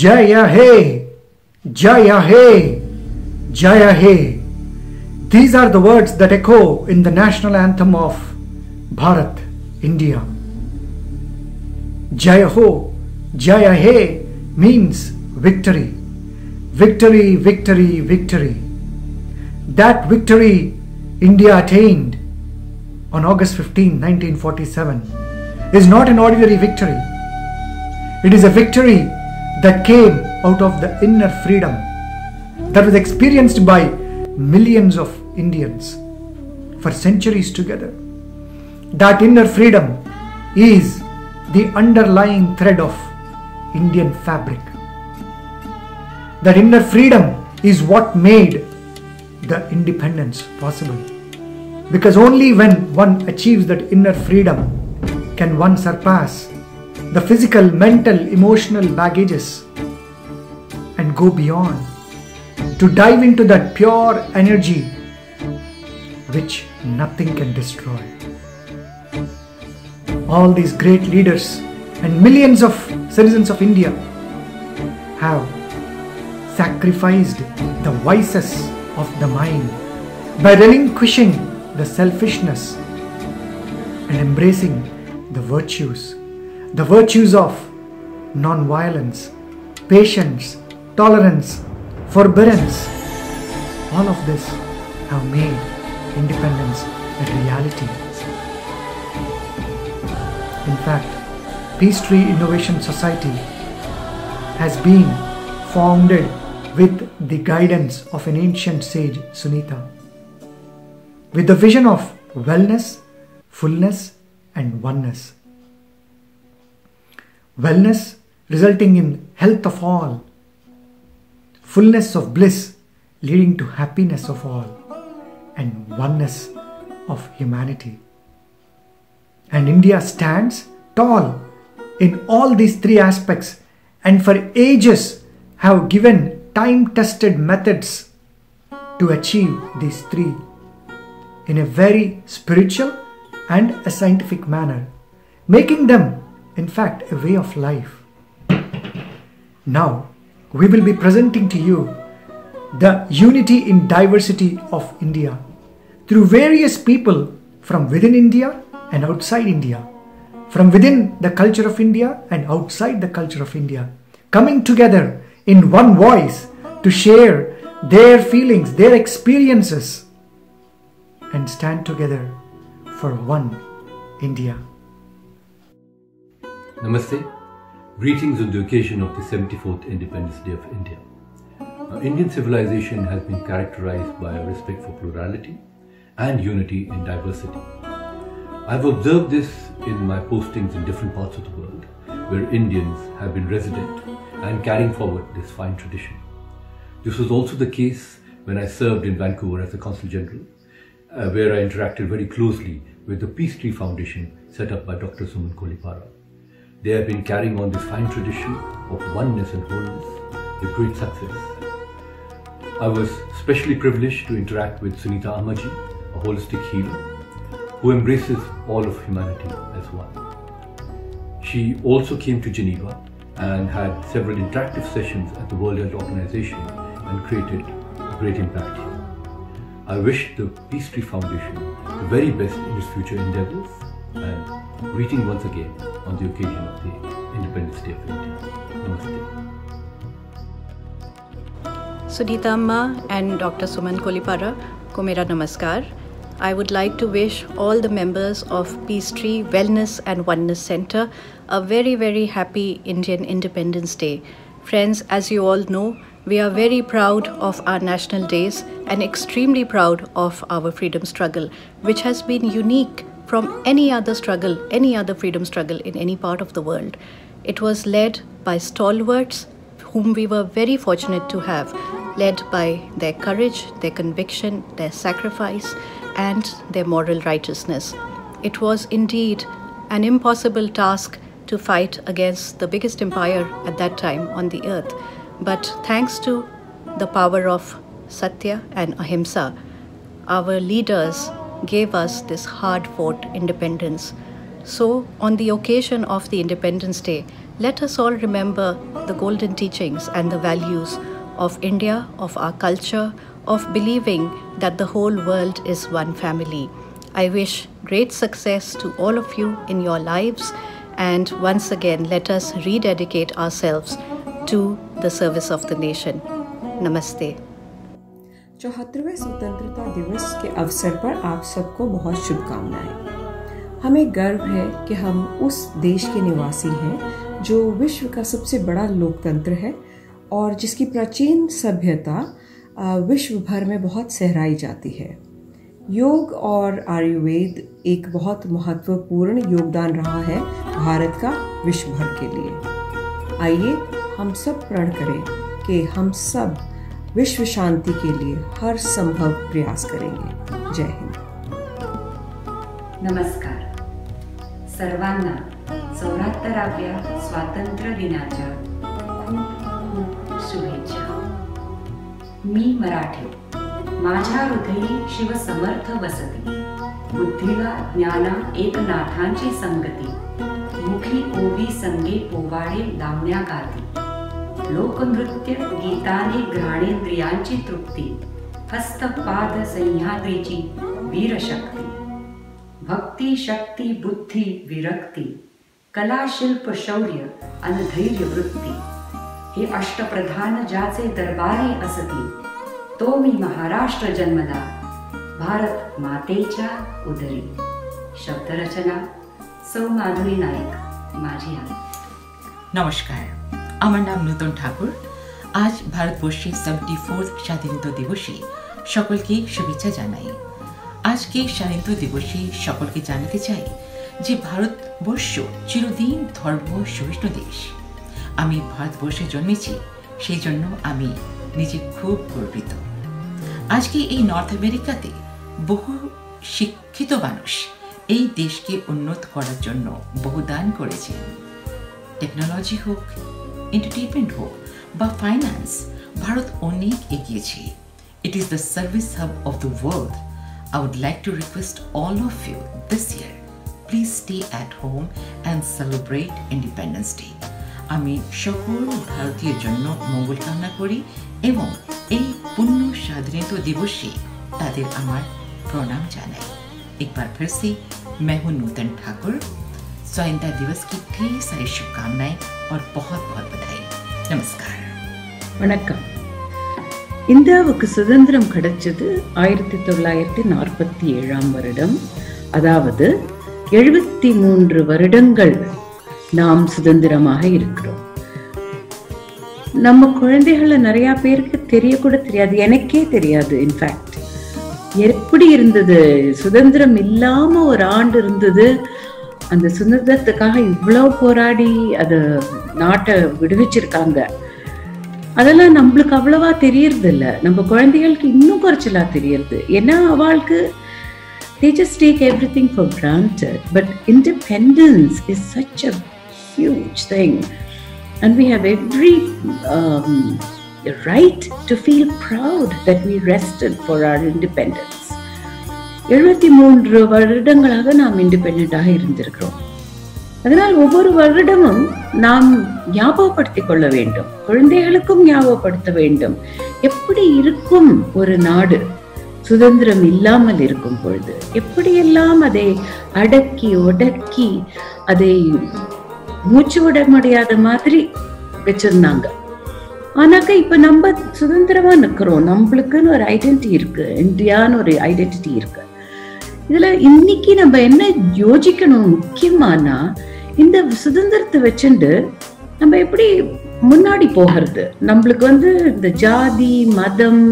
Jaya He, Jaya He, Jaya He. These are the words that echo in the national anthem of Bharat, India. Jaya Ho, Jaya He means victory. Victory, victory, victory. That victory India attained on August 15, 1947 is not an ordinary victory. It is a victory that came out of the inner freedom that was experienced by millions of Indians for centuries together. That inner freedom is the underlying thread of Indian fabric. That inner freedom is what made the independence possible. Because only when one achieves that inner freedom can one surpass the physical, mental, emotional baggages and go beyond to dive into that pure energy which nothing can destroy. All these great leaders and millions of citizens of India have sacrificed the vices of the mind by relinquishing the selfishness and embracing the virtues of non-violence, patience, tolerance, forbearance. All of this have made independence a reality. In fact, Peace Tree Innovation Society has been founded with the guidance of an ancient sage, Sunita, with the vision of wellness, fullness, and oneness. Wellness resulting in health of all, fullness of bliss leading to happiness of all, and oneness of humanity. And India stands tall in all these three aspects, and for ages have given time-tested methods to achieve these three in a very spiritual and a scientific manner, making them in fact a way of life. Now we will be presenting to you the unity in diversity of India through various people from within India and outside India, from within the culture of India and outside the culture of India, coming together in one voice to share their feelings, their experiences, and stand together for one India. Namaste. Greetings on the occasion of the 74th Independence Day of India. Indian civilization has been characterized by a respect for plurality and unity in diversity. I've observed this in my postings in different parts of the world where Indians have been resident and carrying forward this fine tradition. This was also the case when I served in Vancouver as the Consul General, where I interacted very closely with the Peace Tree Foundation set up by Dr. Suman Kolipara. They have been carrying on this fine tradition of oneness and wholeness with great success. I was specially privileged to interact with Sunita, a holistic healer who embraces all of humanity as one. She also came to Geneva and had several interactive sessions at the World Health Organization and created a great impact here. I wish the Peace Tree Foundation the very best in its future endeavors, and greeting once again on the occasion of the Independence Day of India. Namaste. Sunita Amma and Dr. Suman Kolipara को मेरा नमस्कार. I would like to wish all the members of Peace Tree Wellness and Oneness Center a very, very happy Indian Independence Day. Friends, as you all know, we are very proud of our national days and extremely proud of our freedom struggle, which has been unique from any other struggle, any other freedom struggle in any part of the world. It was led by stalwarts whom we were very fortunate to have, led by their courage, their conviction, their sacrifice, and their moral righteousness. It was indeed an impossible task to fight against the biggest empire at that time on the earth. But thanks to the power of Satya and Ahimsa, our leaders gave us this hard-fought independence. So, on the occasion of the Independence Day, let us all remember the golden teachings and the values of India, of our culture, of believing that the whole world is one family. I wish great success to all of you in your lives, and once again, let us rededicate ourselves to the service of the nation. Namaste. 74वें स्वतंत्रता दिवस के अवसर पर आप सबको बहुत शुभकामनाएं। हमें गर्व है कि हम उस देश के निवासी हैं जो विश्व का सबसे बड़ा लोकतंत्र है और जिसकी प्राचीन सभ्यता विश्व भर में बहुत सहराई जाती है। योग और आयुर्वेद एक बहुत महत्वपूर्ण योगदान रहा है भारत का विश्व भर के लिए। आइए हम सब प्रण करें कि हम सब विश्व शांति के लिए हर संभव प्रयास करेंगे। जय हिंद। नमस्कार सर्वांना 74व्या स्वातंत्र्य दिनाच्या खूप शुभेच्छा। मी मराठी, माझ्या हृदयी शिव समर्थ वसती, बुद्धीला ज्ञाना एकनाथांची संगती, मुखी ओवी संगे पोवाडे लावण्या गाती, लोकनृत्य गीताने घ्राणेंद्रियांची तृप्ती, हस्तपाद सह्याद्रीची वीरशक्ती, भक्ती शक्ती बुद्धी विरक्ती, कला शिल्प शौर्य आणि धैर्य वृत्ती, हे अष्टप्रधान ज्याचे दरबारी असती, तो मी महाराष्ट्र जन्मला भारत मातेच्या उदरी। शब्दरचना सौ माधुरी नायक, माझी आई। नमस्कार, আমার নাম নূতন ঠাকুর। আজ ভারতবর্ষের 74 স্বাধীনতা দিবসে সকলকে শুভেচ্ছা জানাই। আজকে স্বাধীনতা দিবসে সকলকে জানাতে চাই যে ভারতবর্ষ চিরদিন ধর্ম সহিষ্ণু দেশ। আমি ভারতবর্ষে জন্মেছি, সেই জন্য আমি নিজে খুব গর্বিত। আজকে এই নর্থ আমেরিকাতে বহু শিক্ষিত মানুষ এই দেশকে উন্নত করার জন্য বহু দান করেছে। টেকনোলজি হোক, এন্টারটেনমেন্ট হোক বা ফাইন্যান্স, ভারত অনেক এগিয়েছে। It is the service hub of the world. I would like to request all of you this year, please stay at home and celebrate Independence Day. আমি সকল ভারতীয় জন্য মঙ্গল কামনা করি এবং এই পুণ্য স্বাধীনতা দিবসে তাদের আমার प्रणाम জানাই। एक बार फिर से मैं हूँ नूतन ठाकुर। स्वतंत्रता दिवस की ढेर सारी शुभकामनाएं और बहुत बहुत बधाई। नमस्कार। வணக்கம்। இந்தியாவுக்கு சுதந்திரம் கிடைச்சது 1947 வருடம். அதாவது 73 வருடங்கள் நாம் சுதந்திரமாக இருக்கிறோம். நம்ம குழந்தைகள நிறைய பேருக்கு தெரியக்கூட தெரியாது, எனக்கே தெரியாது. இன்ஃபேக்ட் எப்படி இருந்தது, சுதந்திரம் இல்லாம ஒரு ஆண்டு இருந்தது, அந்த சுதந்திரத்துக்காக இவ்வளவு போராடி அத நாட்டை விடுவிச்சிருக்காங்க, அதெல்லாம் நம்மளுக்கு அவ்வளவா தெரியறது இல்ல. நம்ம குழந்தைகளுக்கு இன்னும் குறைச்சலா தெரியறது. ஏன்னா அவளுக்கு they just take everything for granted, but independence is such a huge thing and we have every right to feel proud that we rested for our independence. 73 வருடங்களாக நாம் இண்டிபெண்டன்டாக இருந்திருக்கிறோம். அதனால் ஒவ்வொரு வருடமும் நாம் ஞாபகப்படுத்திக் கொள்ள வேண்டும், குழந்தைகளுக்கும் ஞாபகப்படுத்த வேண்டும், எப்படி இருக்கும் ஒரு நாடு சுதந்திரம் இல்லாமல் இருக்கும் பொழுது, எப்படியெல்லாம் அதை அடக்கி ஒடக்கி அதை மூச்சு விட முடியாத மாதிரி வச்சிருந்தாங்க. ஆனாக்க இப்ப நம்ம சுதந்திரமா நிக்கிறோம், நம்மளுக்குன்னு ஒரு ஐடென்டிட்டி இருக்கு, இந்தியான்னு ஒரு ஐடென்டிட்டி இருக்கு. இதுல இன்னைக்கு நம்ம என்ன யோசிக்கணும் முக்கியமானா, இந்த சுதந்திரத்தை வச்சுட்டு நம்ம எப்படி முன்னாடி போகிறது. நம்மளுக்கு இந்த ஜாதி மதம்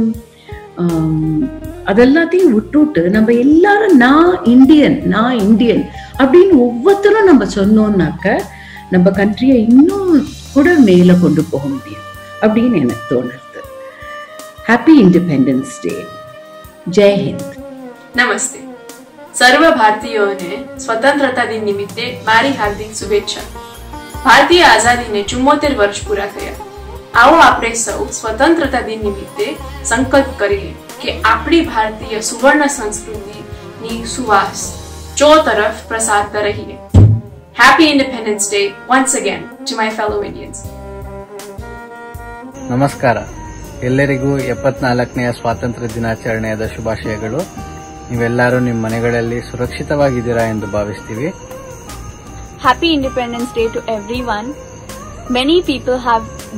அதெல்லாத்தையும் விட்டுட்டு நம்ம எல்லாரும் நான் இந்தியன் அப்படின்னு ஒவ்வொருத்தரும் நம்ம சொன்னோம்னாக்க நம்ம கண்ட்ரியை இன்னும் கூட மேல கொண்டு போக முடியும் அப்படின்னு எனக்கு தோணுது. Happy independence day. जय हिंद. नमस्ते. सर्व भारतीयों ने स्वतंत्रता दिन निमित्ते मारी हार्दिक शुभेच्छा. भारतीय आजादी ने 74 वर्ष पूरा થયા. आओ આપણે સૌ स्वतंत्रता दिन निमित्ते संकल्प કરીએ કે આપણી ભારતીય સુવર્ણ સંસ્કૃતિની સુવાસ ચો तरफ પ્રસારતા રહીએ. Happy Independence Day once again to my fellow Indians. ನಮಸ್ಕಾರ. ಎಲ್ಲರಿಗೂ 74ನೇ ಸ್ವಾತಂತ್ರ್ಯ ದಿನಾಚರಣೆಯ ಶುಭಾಶಯಗಳು. ನೀವೆಲ್ಲರೂ ನಿಮ್ಮ ಮನೆಗಳಲ್ಲಿ ಸುರಕ್ಷಿತವಾಗಿದ್ದೀರಾ ಎಂದು ಭಾವಿಸ್ತೀವಿ. Happy Independence Day to everyone.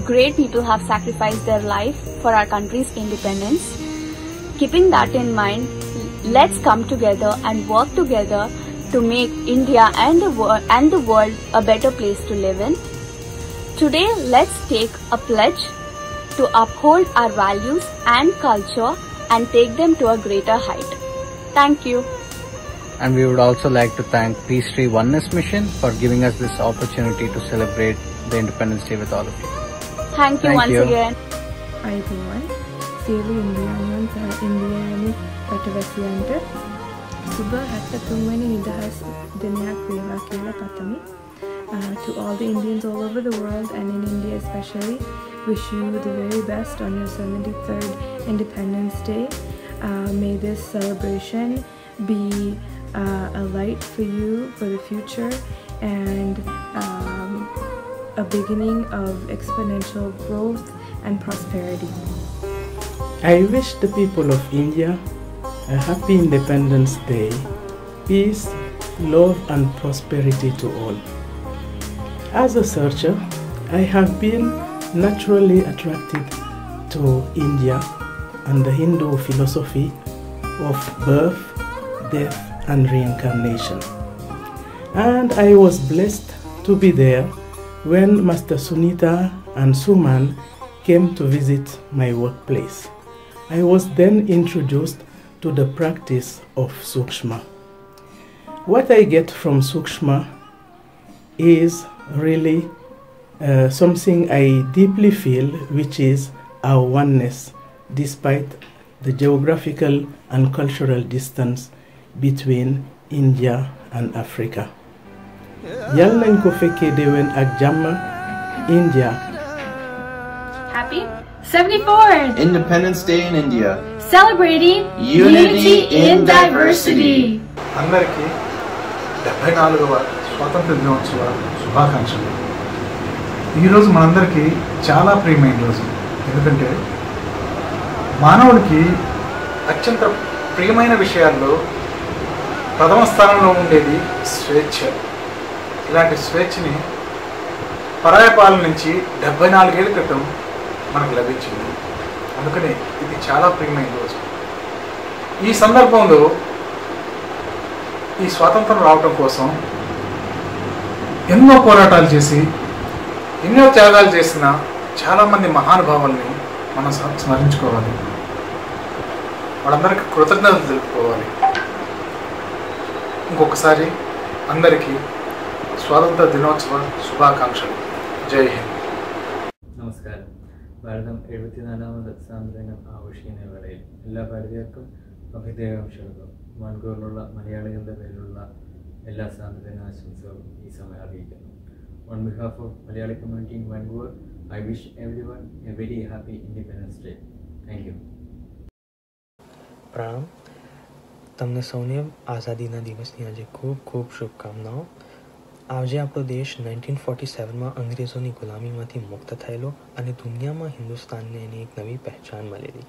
Great people have sacrificed their life for our country's independence. Keeping that in mind, let's come together and work together to make India and the world a better place to live in. Today, let's take a pledge to uphold our values and culture and take them to a greater height. Thank you. And we would also like to thank Peace Tree Oneness Mission for giving us this opportunity to celebrate the Independence Day with all of you. Thank you once again. Hi everyone. Seli Indian Patavasiyanට සුබ 73 වෙනි නිදහස් දිනයක් වේවා කියලා පතමි. To all the Indians all over the world and in India especially, wish you the very best on your 73rd Independence Day. May this celebration be a light for you for the future and a beginning of exponential growth and prosperity. I wish the people of India a happy Independence Day, peace, love and prosperity to all. As a searcher, I have been naturally attracted to India and the Hindu philosophy of birth, death and reincarnation. And I was blessed to be there when Master Sunita and Suman came to visit my workplace. I was then introduced to the practice of Sookshma. What I get from Sookshma is really something I deeply feel, which is our oneness despite the geographical and cultural distance between India and Africa. Yal nañ ko fekkee déwén ak jàmm. India. Happy 74th Independence Day in India. Celebrating unity in diversity. అందరికీ 74వ స్వాతంత్ర దినోత్సవ శుభాకాంక్షలు. ఈరోజు మనందరికీ చాలా ప్రియమైన రోజు. ఎందుకంటే మానవుడికి అత్యంత ప్రియమైన విషయాల్లో ప్రథమ స్థానంలో ఉండేది స్వేచ్ఛ. ఇలాంటి స్వేచ్ఛని పరాయ పాలన నుంచి 74 ఏళ్ల క్రితం మనకు లభించింది. అందుకని ఇది చాలా ప్రియమైన రోజు. ఈ సందర్భంలో ఈ స్వాతంత్రం రావడం కోసం ఎన్నో పోరాటాలు చేసి ఎన్నో త్యాగాలు చేసిన చాలామంది మహానుభావుల్ని మనం స్మరించుకోవాలి. వాళ్ళందరికీ కృతజ్ఞతలు తెలుపుకోవాలి. ఇంకొకసారి అందరికీ സ്വാതന്ത്ര്യ ദിനോത്സവ ശുഭാകാംക്ഷകൾ. ജയ് ഹിന്ദ്. നമസ്കാരം. ഭാരതം 74ാമത് സ്വാതന്ത്ര്യദിനം ആഘോഷിക്കുന്ന വേളയിൽ എല്ലാ ഭാരതീയർക്കും അഭിനന്ദനാശംസകളും മൺകൂറിലുള്ള മലയാളികളുടെ പേരിലുള്ള എല്ലാ സ്വാതന്ത്ര്യദിന ആശംസകളും ഈ സമയം അറിയിക്കുന്നു. On behalf of Malayali community in Vancouver, I wish everyone a very happy Independence Day. Thank you. પ્રણામ. તમને સૌને આઝાદીના દિવસની આજે ખૂબ ખૂબ શુભકામનાઓ. આજે આપણો દેશ 1947માં અંગ્રેજોની ગુલામીમાંથી મુક્ત થયેલો અને દુનિયામાં હિન્દુસ્તાનને એની એક નવી પહેચાન મળેલી.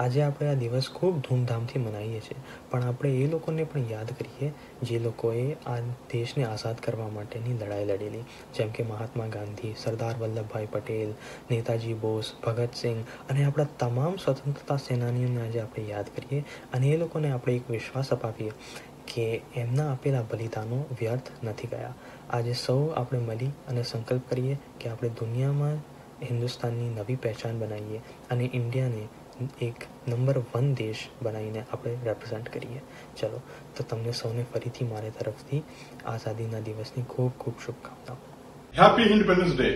આજે આપણે આ દિવસ ખૂબ ધૂમધામથી મનાવીએ છીએ, પણ આપણે એ લોકોને પણ યાદ કરીએ જે લોકોએ આ દેશને આઝાદ કરવા માટેની લડાઈ લડેલી, જેમ કે મહાત્મા ગાંધી, સરદાર વલ્લભભાઈ પટેલ, નેતાજી બોઝ, ભગતસિંહ અને આપણા તમામ સ્વતંત્રતા સેનાનીઓને આજે આપણે યાદ કરીએ અને એ લોકોને આપણે એક વિશ્વાસ અપાવીએ કે એમના આપેલા બલિદાનો વ્યર્થ નથી ગયા. આજે સૌ આપણે મળી અને સંકલ્પ કરીએ કે આપણે દુનિયામાં હિન્દુસ્તાનની નવી પહેચાન બનાવીએ અને ઇન્ડિયાને એક નંબર 1 દેશ બનાવીને આપણે રેપ્રેઝન્ટ કરીએ. ચલો, તો તમને સૌને ફરીથી મારી તરફથી આઝાદીના દિવસની ખૂબ ખૂબ શુભકામનાઓ. Happy Independence Day.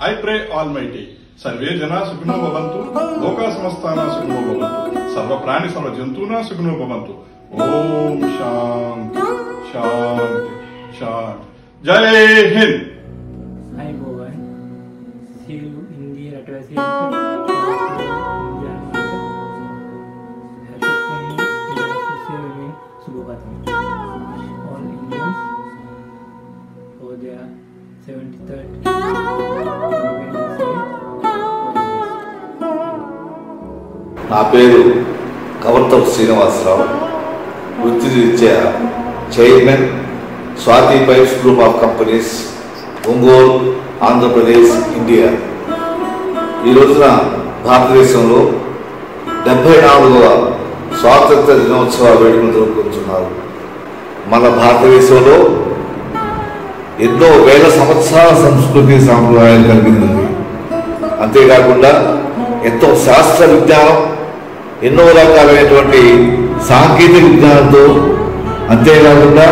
I pray Almighty. Sarve jana sukhino bhavantu. Loka samastana sukhino bhavantu. Sarva prani sarva jantuna sukhino bhavantu. Om Shanti Shanti Shanti. Jai Hind. Hi Bhavan. See you in the advisory. All Indians for their 73rd Independence Day. నా పేరు కవర్తపు శ్రీనివాసరావు. వృత్తిరీత్యా chairman Swathi pipes group of companies, Ongole, Andhra Pradesh, India. ఈ రోజున భారతదేశంలో 74వ స్వాతంత్ర దినోత్సవ వేడుకలు జరుపుకుంటున్నారు. మన భారతదేశంలో ఎన్నో వేల సంవత్సరాల సంస్కృతి సాంప్రదాయాలు కలిగింది. అంతేకాకుండా ఎంతో శాస్త్ర విజ్ఞానం, ఎన్నో రకాలైనటువంటి సాంకేతిక విజ్ఞానంతో, అంతేకాకుండా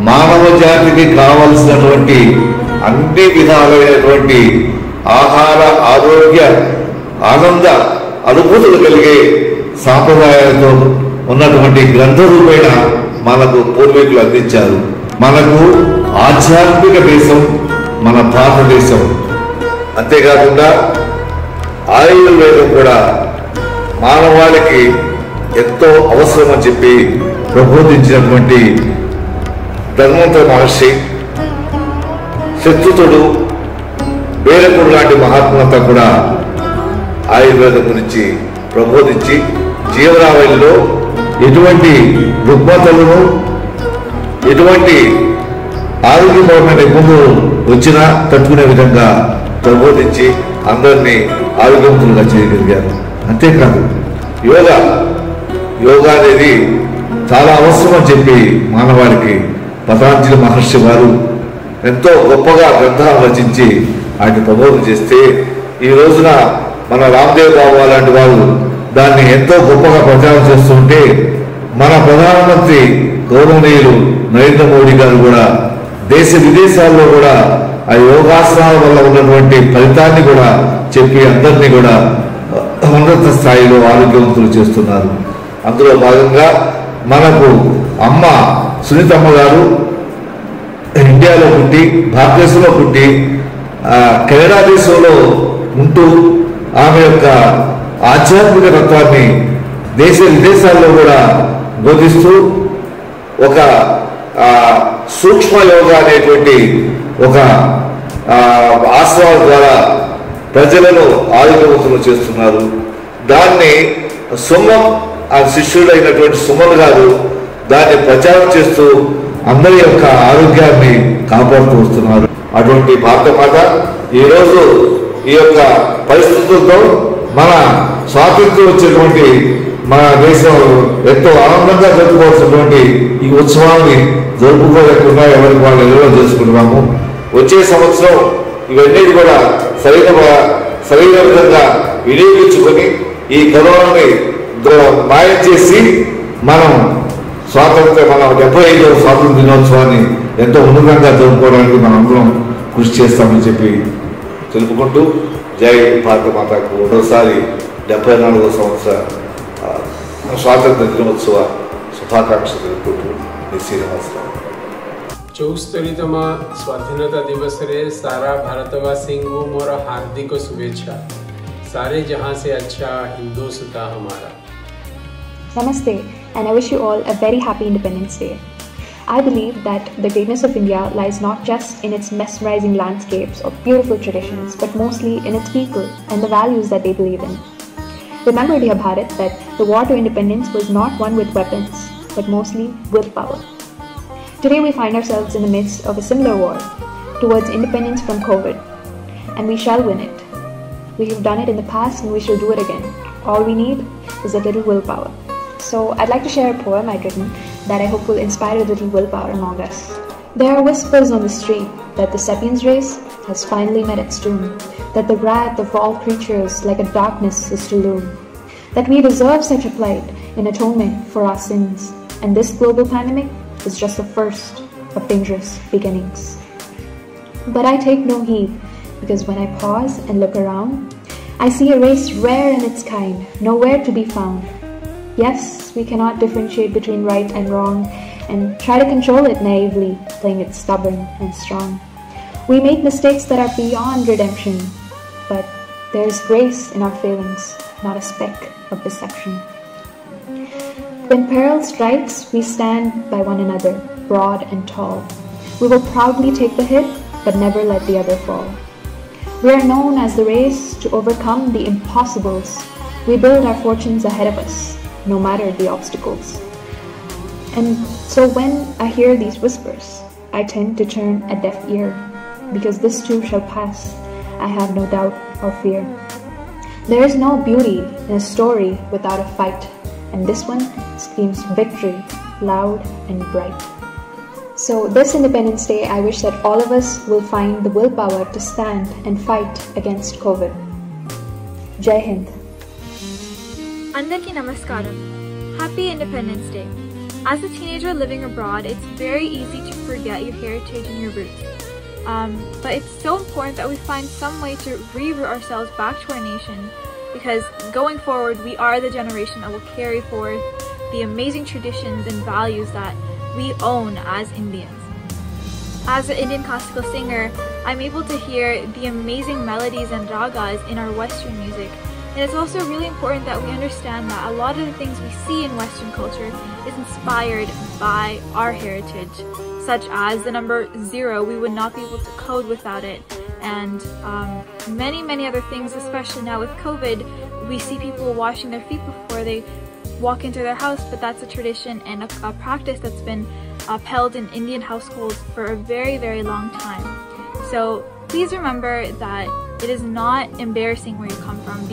మానవ జాతికి కావలసినటువంటి అన్ని విధాలైనటువంటి ఆహార, ఆరోగ్య, ఆనంద అనుభూతులు కలిగే సాంప్రదాయాలతో ఉన్నటువంటి గ్రంథ రూపేణ మనకు పూర్వీకులు అందించారు. మనకు ఆధ్యాత్మిక దేశం మన భారతదేశం. అంతేకాకుండా ఆయుర్వేదం కూడా మానవాళికి ఎంతో అవసరం అని చెప్పి ప్రబోధించినటువంటి ధన్వంతరి మహర్షి, శత్రుతుడు, వేరకుడు లాంటి మహాత్ములంతా కూడా ఆయుర్వేదం గురించి ప్రబోధించి జీవనావళిలో ఎటువంటి రుగ్మతలను, ఎటువంటి ఆరోగ్యపరమైన ఇబ్బందులు వచ్చినా తట్టుకునే విధంగా ప్రబోధించి అందరినీ ఆరోగ్యవంతులుగా చేయగలిగారు. అంతేకాదు యోగా అనేది చాలా అవసరం అని చెప్పి మానవాళికి పతాంజలి మహర్షి వారు ఎంతో గొప్పగా గ్రంథాలు రచించి వాటిని ప్రబోధన చేస్తే, ఈ రోజున మన రామ్దేవ్ బాబా లాంటి వారు దాన్ని ఎంతో గొప్పగా ప్రచారం చేస్తుంటే, మన ప్రధానమంత్రి గౌరవనీయులు నరేంద్ర మోడీ గారు కూడా దేశ విదేశాల్లో కూడా ఆ యోగాసనాల వల్ల ఉన్నటువంటి ఫలితాన్ని కూడా చెప్పి అందరినీ కూడా ఉన్నత స్థాయిలో ఆరోగ్యవంతులు చేస్తున్నారు. అందులో భాగంగా మనకు అమ్మ సునీతమ్మ గారు ఇండియాలో పుట్టి, భారతదేశంలో పుట్టి, కెనడా దేశంలో ఉంటూ ఆమె యొక్క ఆధ్యాత్మిక తత్వాన్ని దేశ విదేశాల్లో కూడా బోధిస్తూ ఒక సూక్ష్మ యోగా అనేటువంటి ఒక ఆసనాల ద్వారా ప్రజలను ఆరోగ్యవంతులు చేస్తున్నారు. దాన్ని సుమన్ ఆ శిష్యుడైనటువంటి సుమన్ గారు దాన్ని ప్రచారం చేస్తూ అందరి యొక్క ఆరోగ్యాన్ని కాపాడుతూ వస్తున్నారు. అటువంటి భారత మాత ఈరోజు ఈ యొక్క పరిస్థితులతో మన స్వాతంత్ర్యం వచ్చేటువంటి మన దేశం ఎంతో ఆనందంగా జరుపుకోవాల్సినటువంటి ఈ ఉత్సవాన్ని జరుపుకోలేకుండా ఎవరికి వాళ్ళు ఎదురు చేసుకుంటున్నాము. వచ్చే సంవత్సరం ఇవన్నీ కూడా సరైన విధంగా వినియోగించుకొని ఈ కరోనాని మాయం చేసి మనం మన 75వ స్వాతంత్ర దినోత్సవాన్ని ఎంతో ఉన్నతంగా జరుపుకోవడానికి మనం అందరం కృషి చేస్తామని చెప్పి తెలుపుకుంటూ జై భారత మాతకు మరోసారి 74వ సంవత్సర स्वातंत्र दिनोत्सव शुभाकांक्षी శ్రీనివాసరావు. 74તમ સ્વાધીનતા દિવસ रे सारा भारतवासी को मोर हार्दिक शुभेच्छा. सारे जहां से अच्छा हिंदुस्तान हमारा. Namaste, and I wish you all a very happy Independence Day. I believe that the greatness of India lies not just in its mesmerizing landscapes or beautiful traditions, but mostly in its people and the values that they believe in. Remember, dear Bharat, that the war to independence was not won with weapons, but mostly willpower. Today we find ourselves in the midst of a similar war towards independence from COVID, and we shall win it. We have done it in the past and we shall do it again. All we need is a little willpower. So I'd like to share a poem I'd written that I hope will inspire a little willpower among us. There are whispers on the street that the sapiens race has finally met its doom, that the wrath of all creatures like a darkness is to loom, that we deserve such a plight in atonement for our sins, and this global pandemic is just the first of dangerous beginnings. But I take no heed, because when I pause and look around, I see a race rare in its kind, nowhere to be found. Yes, we cannot differentiate between right and wrong, and try to control it naively, playing it stubborn and strong. We make mistakes that are beyond redemption, but there is grace in our failings, not a speck of deception. When peril strikes, we stand by one another, broad and tall. We will proudly take the hit, but never let the other fall. We are known as the race to overcome the impossibles. We build our fortunes ahead of us, no matter the obstacles. And so when I hear these whispers, I tend to turn a deaf ear, because this too shall pass, I have no doubt or fear. There is no beauty in a story without a fight, and this one screams victory, loud and bright. So this Independence Day, I wish that all of us will find the willpower to stand and fight against COVID. Jai Hind. Andarki Namaskaram. Happy Independence Day. As a teenager living abroad, it's very easy to forget your heritage and your roots. But it's so important that we find some way to re-root ourselves back to our nation, because going forward, we are the generation that will carry forth the amazing traditions and values that we own as Indians. As an Indian classical singer, I'm able to hear the amazing melodies and ragas in our Western music. And it's also really important that we understand that a lot of the things we see in Western culture is inspired by our heritage, such as the number 0, we would not be able to code without it, and many other things, especially now with COVID. We see people washing their feet before they walk into their house, but that's a tradition and a practice that's been upheld in Indian households for a very long time. So please remember that it is not embarrassing where you come from.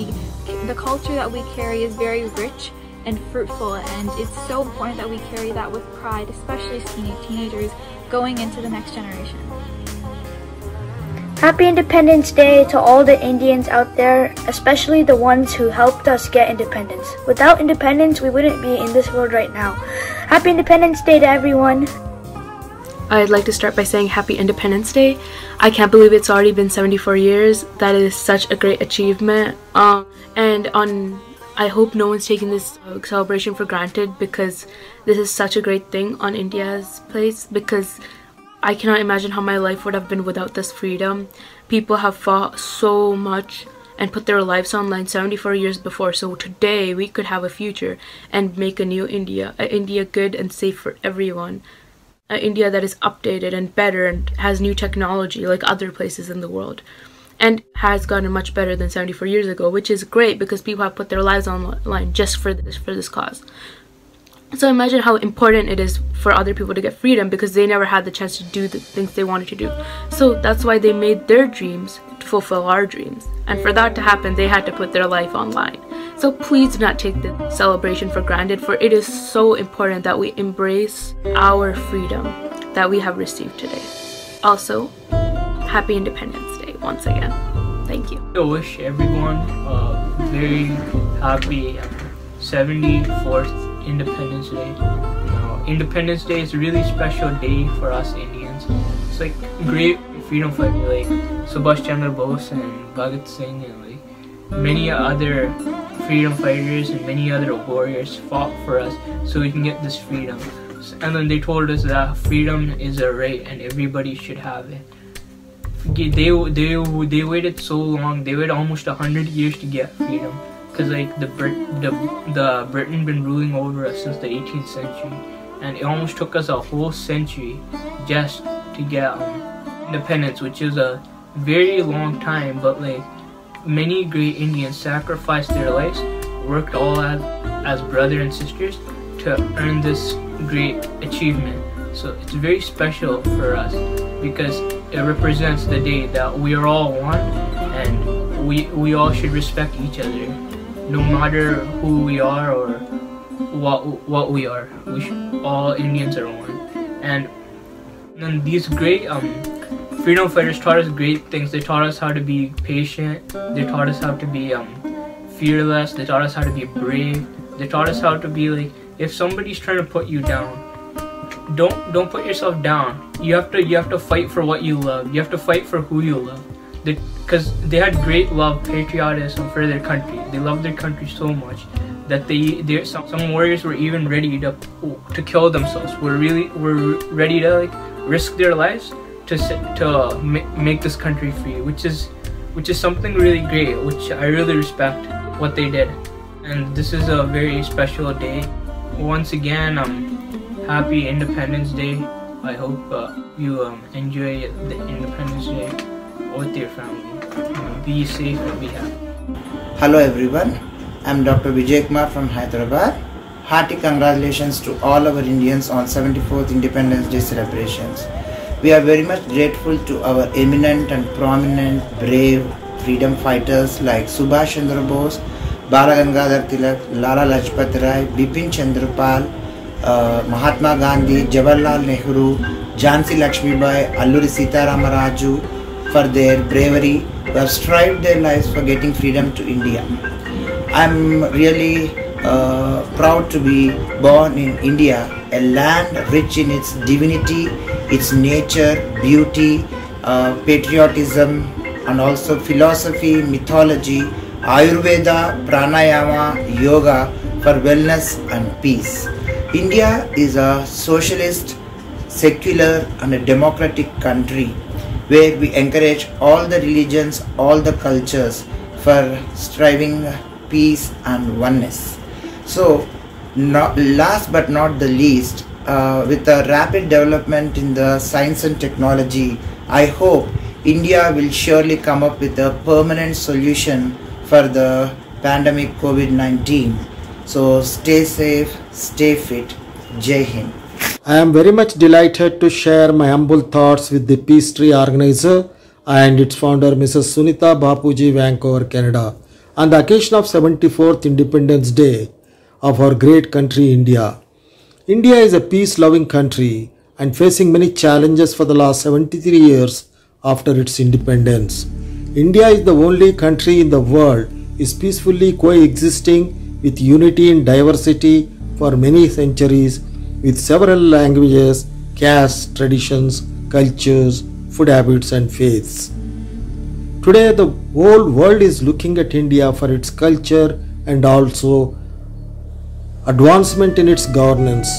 The culture that we carry is very rich and fruitful, and it's so important that we carry that with pride, especially as teenagers going into the next generation. Happy Independence Day to all the Indians out there, especially the ones who helped us get independence. Without independence, we wouldn't be in this world right now. Happy Independence Day to everyone. I'd like to start by saying Happy Independence Day. I can't believe it's already been 74 years. That is such a great achievement. I hope no one's taking this celebration for granted, because this is such a great thing on India's place, because I cannot imagine how my life would have been without this freedom. People have fought so much and put their lives on line 74 years before, so today we could have a future and make a new India, an India good and safe for everyone. An India that is updated and better and has new technology like other places in the world, and has gotten much better than 74 years ago, which is great because people have put their lives on the line just for this cause. So imagine how important it is for other people to get freedom, because they never had the chance to do the things they wanted to do. So that's why they made their dreams to fulfill our dreams, and for that to happen they had to put their life online. So please do not take the celebration for granted, for it is so important that we embrace our freedom that we have received today. Also, Happy Independence Day once again. Thank you. I wish everyone a very happy 74th Independence Day. Independence Day is a really special day for us Indians. It's like great freedom fighter like Chander and Bhagat Singh and like many other freedom fighters and many other warriors fought for us so we can get this freedom. And then they told us that freedom is a right and everybody should have it. They waited so long. They waited almost 100 years to get freedom, because like the Britain been ruling over us since the 18th century, and it almost took us a whole century just to get independence, which is a very long time. But like many great Indians sacrificed their lives, worked all as brothers and sisters to earn this great achievement. So it's very special for us because it represents the day that we are all one, and we all should respect each other, no matter who we are or what we are. All Indians are one, and then these great freedom fighters taught us great things. They taught us how to be patient. They taught us how to be fearless. They taught us how to be brave. They taught us how to be like, if somebody's trying to put you down, don't put yourself down. You have to fight for what you love. You have to fight for who you love. Because they had great love, patriotism for their country. They loved their country so much that some warriors were even ready to kill themselves. Were ready to like risk their lives to make this country free, which is something really great, which I really respect what they did. And this is a very special day. Once again, happy Independence Day. I hope you enjoy the Independence Day with your family. Be safe and be happy. Hello everyone, I'm Dr. Vijay Kumar from Hyderabad. Hearty congratulations to all our Indians on 74th Independence Day celebrations. We are very much grateful to our eminent and prominent brave freedom fighters like Subhash Chandra Bose, Bala Gangadhar Tilak, Lala Lajpat Rai, Bipin Chandra Pal, Mahatma Gandhi, Jawaharlal Nehru, Jhansi Lakshmibai, Alluri Sita Rama Raju for their bravery who have strived their lives for getting freedom to India. I'm really proud to be born in India, a land rich in its divinity, its nature, beauty, patriotism, and also philosophy, mythology, Ayurveda, Pranayama, Yoga for wellness and peace. India is a socialist, secular and a democratic country where we encourage all the religions, all the cultures for striving peace and oneness. So, last but not the least, with the rapid development in the science and technology, I hope India will surely come up with a permanent solution for the pandemic COVID-19. So stay safe, stay fit. Jai Hind. I am very much delighted to share my humble thoughts with the Peace Tree organizer and its founder Mrs. Sunita Bapuji, Vancouver, Canada, on the occasion of 74th Independence Day of our great country India. India is a peace-loving country and facing many challenges for the last 73 years after its independence. India is the only country in the world is peacefully coexisting with unity in diversity for many centuries, with several languages, castes, traditions, cultures, food habits and faiths. Today the whole world is looking at India for its culture and also advancement in its governance.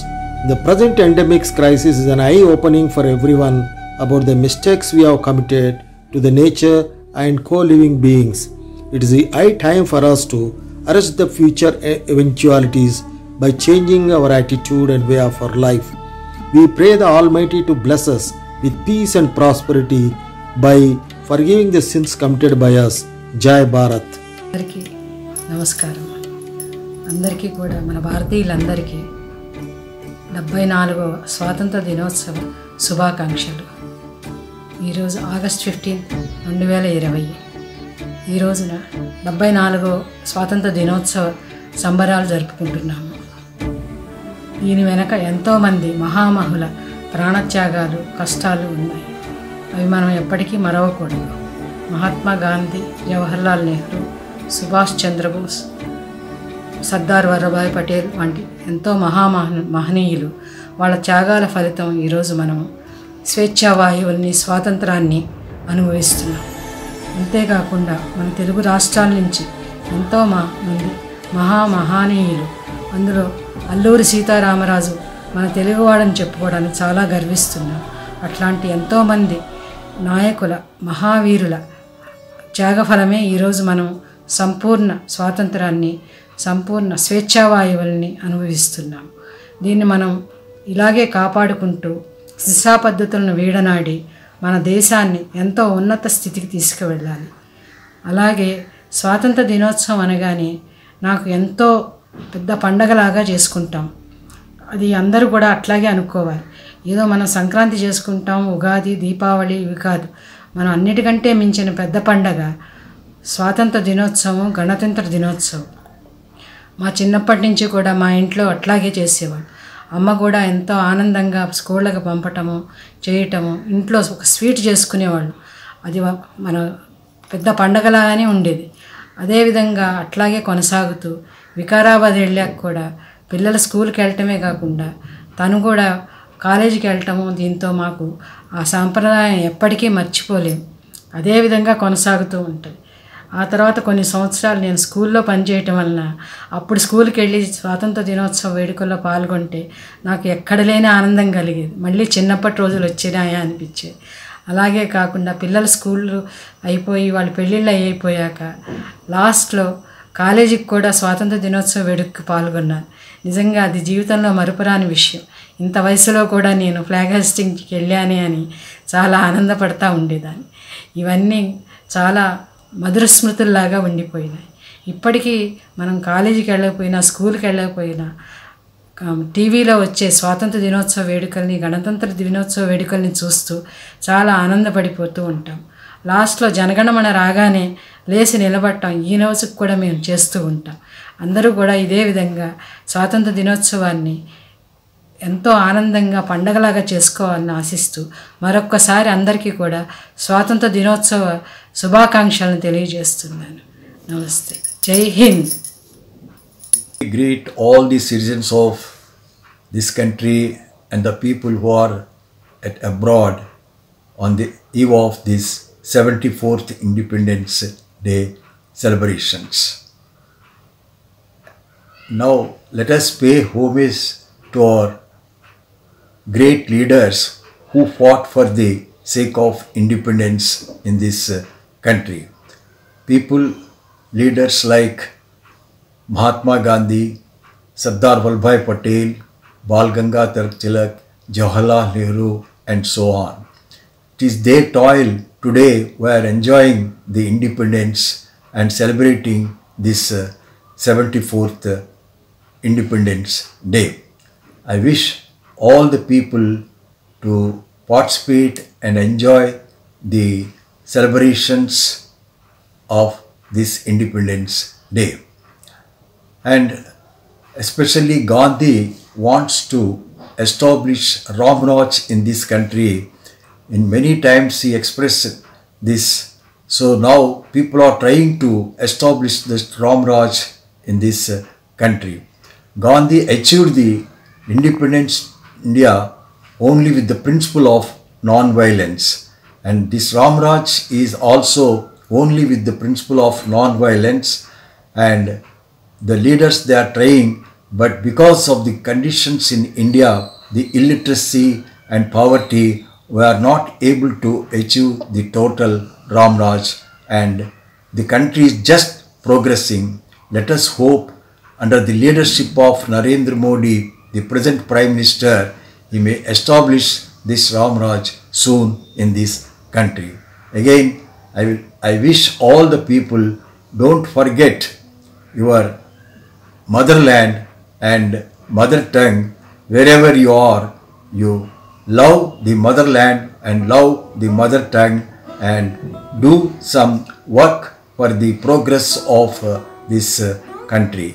The present endemic crisis is an eye-opening for everyone about the mistakes we have committed to the nature and co-living beings. It is a high time for us to arrest the future eventualities by changing our attitude and way of our life. We pray the Almighty to bless us with peace and prosperity by forgiving the sins committed by us. Jai Bharat. అందరికీ నమస్కారం. అందరికీ కూడా మన భారతీయులందరికీ 74వ స్వాతంత్ర దినోత్సవ శుభాకాంక్షలు. ఈరోజు August 15, 2020. ఈ రోజున 74వ స్వాతంత్ర దినోత్సవ సంబరాలు జరుపుకుంటున్నాము. దీని వెనక ఎంతోమంది మహామహుల ప్రాణత్యాగాలు, కష్టాలు ఉన్నాయి. అవి మనం ఎప్పటికీ మరవకూడదు. మహాత్మా గాంధీ, జవహర్లాల్ నెహ్రూ, సుభాష్ చంద్రబోస్, సర్దార్ వల్లభాయ్ పటేల్ వంటి ఎంతో మహనీయులు వాళ్ళ త్యాగాల ఫలితం ఈరోజు మనం స్వేచ్ఛావాయువుల్ని, స్వాతంత్రాన్ని అనుభవిస్తున్నాం. అంతేకాకుండా మన తెలుగు రాష్ట్రాల నుంచి ఎంతో మంది మహామహనీయులు, అందులో అల్లూరి సీతారామరాజు మన తెలుగువాడని చెప్పుకోవడానికి చాలా గర్విస్తున్నాం. అట్లాంటి ఎంతోమంది నాయకుల, మహావీరుల త్యాగఫలమే ఈరోజు మనం సంపూర్ణ స్వాతంత్రాన్ని, సంపూర్ణ స్వేచ్ఛావాయువుల్ని అనుభవిస్తున్నాం. దీన్ని మనం ఇలాగే కాపాడుకుంటూ హింసా పద్ధతులను వీడనాడి మన దేశాన్ని ఎంతో ఉన్నత స్థితికి తీసుకువెళ్ళాలి. అలాగే స్వాతంత్ర దినోత్సవం అనగానే నాకు ఎంతో పెద్ద పండగలాగా చేసుకుంటాం. అది అందరూ కూడా అట్లాగే అనుకోవాలి. ఏదో మనం సంక్రాంతి చేసుకుంటాం, ఉగాది, దీపావళి ఇవి కాదు. మనం అన్నిటికంటే మించిన పెద్ద పండగ స్వాతంత్ర దినోత్సవం, గణతంత్ర దినోత్సవం. మా చిన్నప్పటి నుంచి కూడా మా ఇంట్లో అట్లాగే చేసేవాళ్ళు. అమ్మ కూడా ఎంతో ఆనందంగా స్కూళ్ళకి పంపటము చేయటము, ఇంట్లో ఒక స్వీట్ చేసుకునేవాళ్ళు. అది మన పెద్ద పండగలాగానే ఉండేది. అదేవిధంగా అట్లాగే కొనసాగుతూ వికారాబాద్ వెళ్ళాక కూడా పిల్లలు స్కూల్కి వెళ్ళటమే కాకుండా తను కూడా కాలేజీకి వెళ్ళటము, దీంతో మాకు ఆ సాంప్రదాయం ఎప్పటికీ మర్చిపోలేము. అదేవిధంగా కొనసాగుతూ ఉంటుంది. ఆ తర్వాత కొన్ని సంవత్సరాలు నేను స్కూల్లో పనిచేయటం వలన అప్పుడు స్కూల్కి వెళ్ళి స్వాతంత్ర దినోత్సవ వేడుకల్లో పాల్గొంటే నాకు ఎక్కడ లేని ఆనందం కలిగేది. మళ్ళీ చిన్నప్పటి రోజులు వచ్చినాయా అనిపించేది. అలాగే కాకుండా పిల్లల స్కూళ్ళు అయిపోయి వాళ్ళ పెళ్ళిళ్ళు అయిపోయాక లాస్ట్లో కాలేజీకి కూడా స్వాతంత్ర దినోత్సవ వేడుకకి పాల్గొన్నాను. నిజంగా అది జీవితంలో మరుపురాని విషయం. ఇంత వయసులో కూడా నేను ఫ్లాగ్ హాస్టింగ్కి వెళ్ళానే అని చాలా ఆనందపడతా ఉండేదాన్ని. ఇవన్నీ చాలా మధుర స్మృతుల్లాగా ఉండిపోయినాయి. ఇప్పటికీ మనం కాలేజీకి వెళ్ళకపోయినా స్కూల్కి వెళ్ళకపోయినా టీవీలో వచ్చే స్వాతంత్ర దినోత్సవ వేడుకల్ని, గణతంత్ర దినోత్సవ వేడుకల్ని చూస్తూ చాలా ఆనందపడిపోతూ ఉంటాం. లాస్ట్లో జనగణమన రాగానే లేచి నిలబడటం ఈ రోజుకి కూడా మేము చేస్తూ ఉంటాం. అందరూ కూడా ఇదే విధంగా స్వాతంత్ర దినోత్సవాన్ని ఎంతో ఆనందంగా పండగలాగా చేసుకోవాలని ఆశిస్తూ మరొక్కసారి అందరికీ కూడా స్వాతంత్ర దినోత్సవ శుభాకాంక్షలను తెలియజేస్తున్నాను. నమస్తే. జై Hind. I greet all the citizens of this country and the people who are abroad on the eve of this 74th Independence Day celebrations. Now let us pay homage to our great leaders who fought for the sake of independence in this country. Leaders like Mahatma Gandhi, Sardar Vallabhbhai Patel, Bal Gangadhar Tilak, Jawaharlal Nehru and so on. It is their toil today we are enjoying the independence and celebrating this 74th Independence Day. I wish all the people to participate and enjoy the celebrations of this Independence Day. And especially Gandhi wants to establish Ram Raj in this country. In many times he expressed this. So now people are trying to establish this Ram Raj in this country. Gandhi achieved the independence India only with the principle of non-violence, and this Ram Raj is also only with the principle of non-violence. And the leaders, they are trying, but because of the conditions in India, the illiteracy and poverty, we are not able to achieve the total Ram Raj, and the country is just progressing. Let us hope under the leadership of Narendra Modi, the present Prime Minister, he may establish this Ram Raj soon in this country. Again, I wish all the people, don't forget your motherland and mother tongue. Wherever you are, you love the motherland and love the mother tongue and do some work for the progress of this country.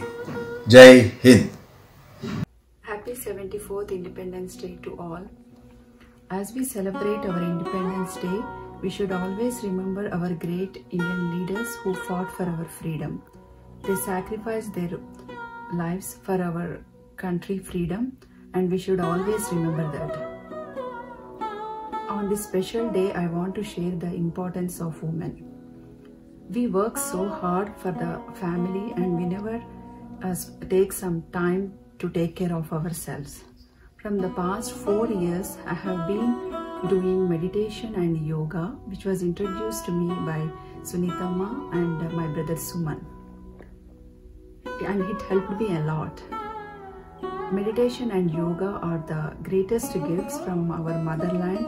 Jai Hind. Happy 74th Independence Day to all. As we celebrate our Independence Day, we should always remember our great Indian leaders who fought for our freedom. They sacrificed their lives for our country freedom, and we should always remember that. On this special day, I want to share the importance of women. We work so hard for the family and we never take some time to take care of ourselves. From the past 4 years, I have been doing meditation and yoga, which was introduced to me by Sunita ma and my brother Suman. And it helped me a lot. Meditation and yoga are the greatest gifts from our motherland,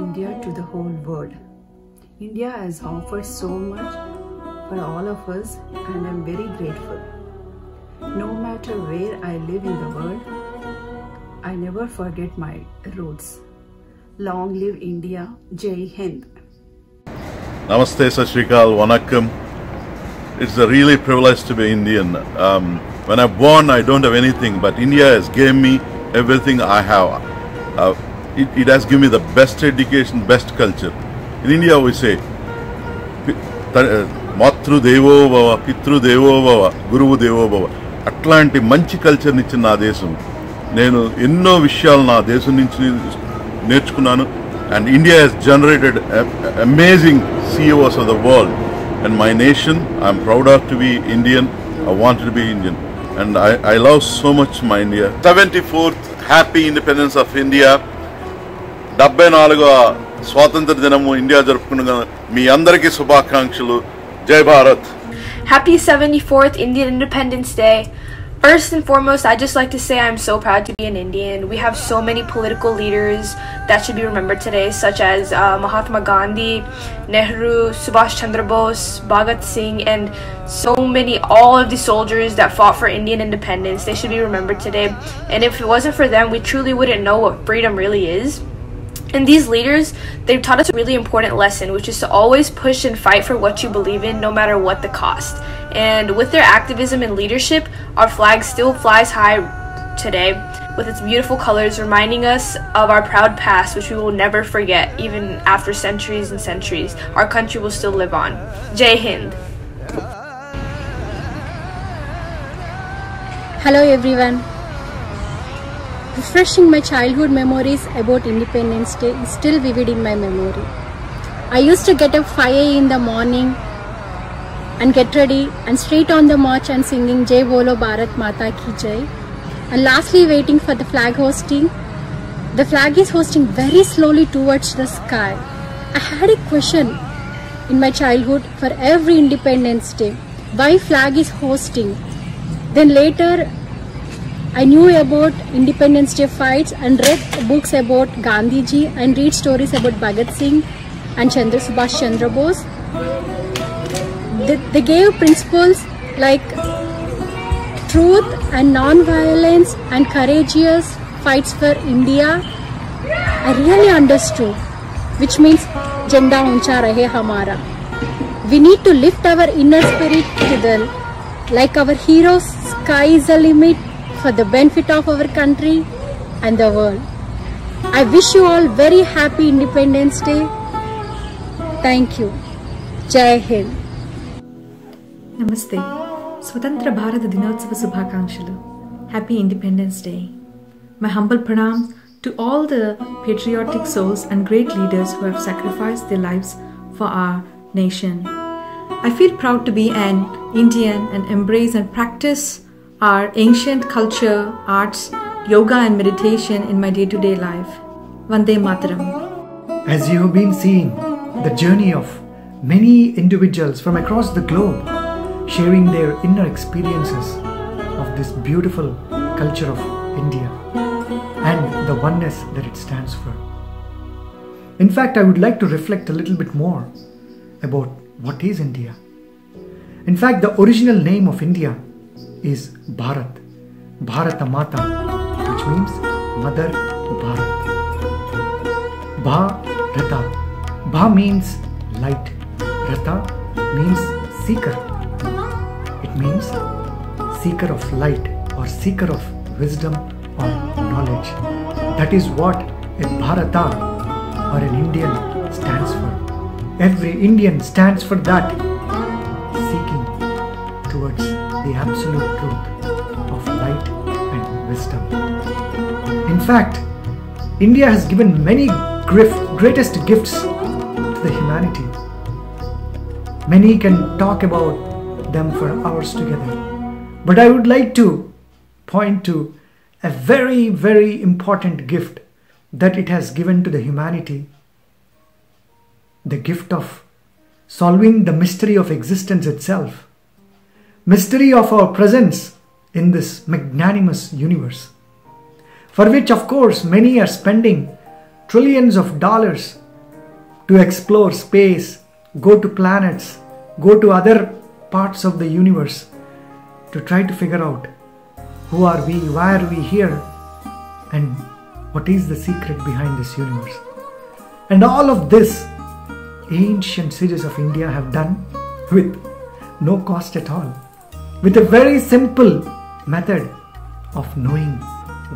India, to the whole world. India has offered so much for all of us, and I am very grateful. No matter where I live in the world, I never forget my roots. Long live India. Jai Hind. Namaste, Sat Sri Akal, Vanakkam. It's a really privilege to be Indian. When I'm born, I don't have anything, but India has given me everything I have. It has given me the best education, best culture. In India we say, Matru Devo Bhava, Pitru Devo Bhava, Guru Devo Bhava. అట్లాంటి మంచి culture నిచ్చిన నా దేశం. నేను ఎన్నో విషయాలు నా దేశం నుంచి నేర్చుకున్నాను. And India has generated amazing CEOs of the world. And my nation, I'm proud of to be Indian. I wanted to be Indian. And I love so much my India. 74th Happy Independence of India. 74వ స్వాతంత్ర దినము India జరుపుకున్న మీ అందరికీ శుభాకాంక్షలు. జై Bharat. Happy 74th Indian Independence Day. First and foremost, I'd just like to say I'm so proud to be an Indian. We have so many political leaders that should be remembered today, such as Mahatma Gandhi, Nehru, Subhash Chandra Bose, Bhagat Singh, and so many, all of the soldiers that fought for Indian independence. They should be remembered today. And if it wasn't for them, we truly wouldn't know what freedom really is. And these leaders, they've taught us a really important lesson, which is to always push and fight for what you believe in, no matter what the cost. And with their activism and leadership, our flag still flies high today with its beautiful colors, reminding us of our proud past, which we will never forget, even after centuries and centuries. Our country will still live on. Jai Hind. Hello everyone. Refreshing my childhood memories about Independence Day is still vivid in my memory. I used to get up 5 a.m. in the morning and get ready and straight on the march and singing Jai Bolo Bharat Mata Ki Jai. And lastly waiting for the flag hosting. The flag is hosting very slowly towards the sky. I had a question in my childhood for every Independence Day. Why flag is hosting? Then later I knew about Independence Day fights and read books about Gandhiji and read stories about Bhagat Singh and Subhash Chandra Bose. They gave principles like truth and non-violence and courageous fights for India. I really understood, which means Janda Uncha Rahe Hamara. We need to lift our inner spirit to the, like our heroes, sky is the limit for the benefit of our country and the world. I wish you all very happy Independence Day. Thank you. Jai Hind. Namaste. Swatantra Bharat Dinotsav Subhakankshalu. Happy Independence Day. My humble pranams to all the patriotic souls and great leaders who have sacrificed their lives for our nation. I feel proud to be an Indian and embrace and practice our ancient culture, arts, yoga and meditation in my day-to-day life. Vande Mataram. As you have been seeing the journey of many individuals from across the globe sharing their inner experiences of this beautiful culture of India and the oneness that it stands for. In fact, I would like to reflect a little bit more about what is India. In fact, the original name of India is Bharat, Bharata Mata, which means Mother Bharat. Bharata. Bha means light. Rata means seeker. It means seeker of light or seeker of wisdom or knowledge. That is what a Bharata or an Indian stands for. Every Indian stands for that, seeking towards the absolute truth of light and wisdom. In fact, India has given many greatest gifts to the humanity. Many can talk about them for hours together. But I would like to point to a very, very important gift that it has given to the humanity. The gift of solving the mystery of existence itself. Mystery of our presence in this magnanimous universe, for which of course many are spending trillions of dollars to explore space, go to planets, go to other parts of the universe to try to figure out who are we, why are we here, and what is the secret behind this universe. And all of this ancient sages of India have done with no cost at all, with a very simple method of knowing